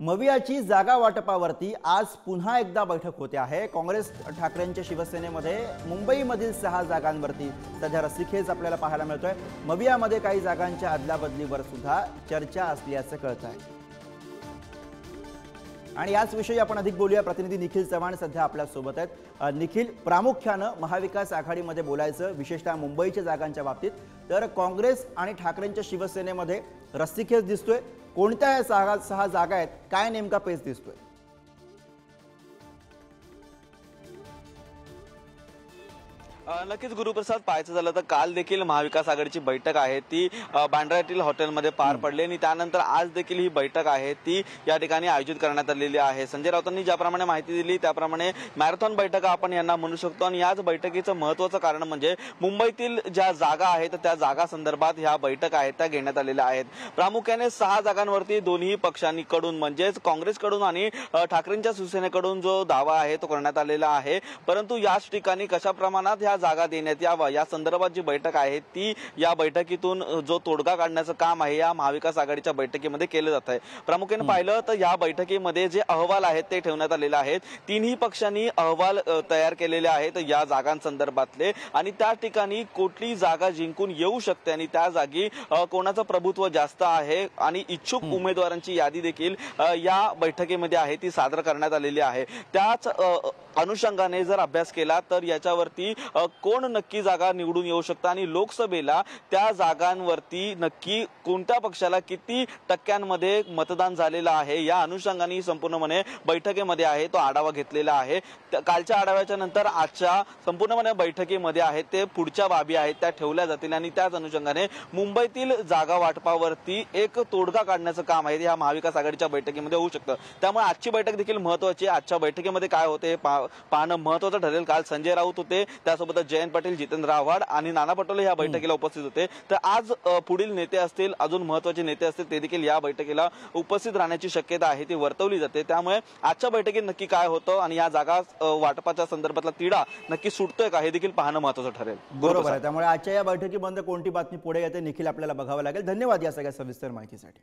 मवियाची जागा वाटपावरती आज पुन्हा एकदा बैठक होते आहे। काँग्रेस ठाकरेंच्या शिवसेनेमध्ये मुंबईमधील 6 जागांवरती सध्या रस्सीखेच आपल्याला पाहायला मिळतोय। मवियामध्ये काही जागांच्या अदलाबदलीवर सुद्धा चर्चा असल्याचं कळत आहे आणि याच विषयी आपण अधिक बोलूया। प्रतिनिधी निखिल चव्हाण सध्या आपल्या सोबत आहेत। निखिल, प्रामुख्याने महाविकास आघाडीमध्ये बोलायचं, विशेषतः मुंबईच्या जागांच्या बाबतीत, तर काँग्रेस आणि ठाकरेंच्या शिवसेनेमध्ये रस्सीखेच दिसतोय। कोणत्या 6 जागा आहेत, काय नेमका पेच दिसतोय? नक्कीच गुरुप्रसाद, पाहायचं झालं तर काल देखील महाविकास आघाडीची बैठक आहे ती बांद्रा येथील हॉटेलमध्ये पार पडली आणि त्यानंतर आज देखील ही बैठक आहे ती या ठिकाणी आयोजित करण्यात आलेली आहे। संजय राऊतांनी ज्याप्रमाणे माहिती दिली त्याप्रमाणे मॅरेथॉन बैठक आपण यांना म्हणू शकतो आणि याच बैठकीचं महत्त्वाचं कारण म्हणजे मुंबईतील ज्या जागा आहेत त्या जागा संदर्भात ह्या बैठक आहेत त्या घेण्यात आलेल्या आहेत। प्रामुख्याने 6 जागांवरती दोन्ही पक्षांकडून म्हणजेच काँग्रेसकडून आणि ठाकरेंच्या शिवसेनेकडून जो दावा आहे तो करण्यात आलेला आहे, परंतु याच ठिकाणी कशा प्रमाणात ह्या जागा देण्यात यावा या संदर्भात जी बैठक आहे ती या बैठकीतून जो तोडगा काढण्याचं काम आहे या महाविकास आघाडीच्या बैठकीमध्ये केलं जात आहे। प्रामुख्याने पाहिलं तर या बैठकीमध्ये जे अहवाल आहेत ते ठेवण्यात आलेले आहेत। तिन्ही पक्षांनी अहवाल तयार केलेले आहेत या जागांसंदर्भातले आणि त्या ठिकाणी कुठली जागा जिंकून येऊ शकते आणि त्या जागी कोणाचं प्रभुत्व जास्त आहे आणि इच्छुक उमेदवारांची यादी देखील या बैठकीमध्ये आहे ती सादर करण्यात आलेली आहे। त्याच अनुषंगाने जर अभ्यास केला तर याच्यावरती कोण नक्की जागा निवडून येऊ शकतं आणि लोकसभेला त्या जागांवरती नक्की कोणत्या पक्षाला किती टक्क्यांमध्ये मतदान झालेलं आहे या अनुषंगाने संपूर्णपणे बैठकीमध्ये आहे तो आढावा घेतलेला आहे। कालच्या आढाव्याच्या नंतर आजच्या संपूर्णपणे बैठकीमध्ये आहेत ते पुढच्या बाबी आहेत त्या ठेवल्या जातील आणि त्याच अनुषंगाने मुंबईतील जागा वाटपावरती एक तोडगा काढण्याचं काम आहे या महाविकास आघाडीच्या बैठकीमध्ये होऊ शकतं। त्यामुळे आजची बैठक देखील महत्त्वाची आहे। आजच्या बैठकीमध्ये काय होते पाहणं महत्त्वाचं ठरेल। काल संजय राऊत होते, त्यासोबत जयंत पाटील, जितेंद्र आव्हाड आणि नाना पटोले या बैठकीला उपस्थित होते। तर आज पुढील नेते असतील, अजून महत्त्वाचे नेते असतील ते देखील या बैठकीला उपस्थित राहण्याची शक्यता आहे ती वर्तवली जाते। त्यामुळे आजच्या बैठकीत नक्की काय होतं आणि या जागा वाटपाच्या संदर्भातला तिढा नक्की सुटतोय का हे देखील पाहणं महत्त्वाचं ठरेल। बरोबर आहे। त्यामुळे आजच्या या बैठकीमध्ये कोणती बातमी पुढे येते निखिल आपल्याला बघावं लागेल। धन्यवाद या सगळ्या सविस्तर माहितीसाठी।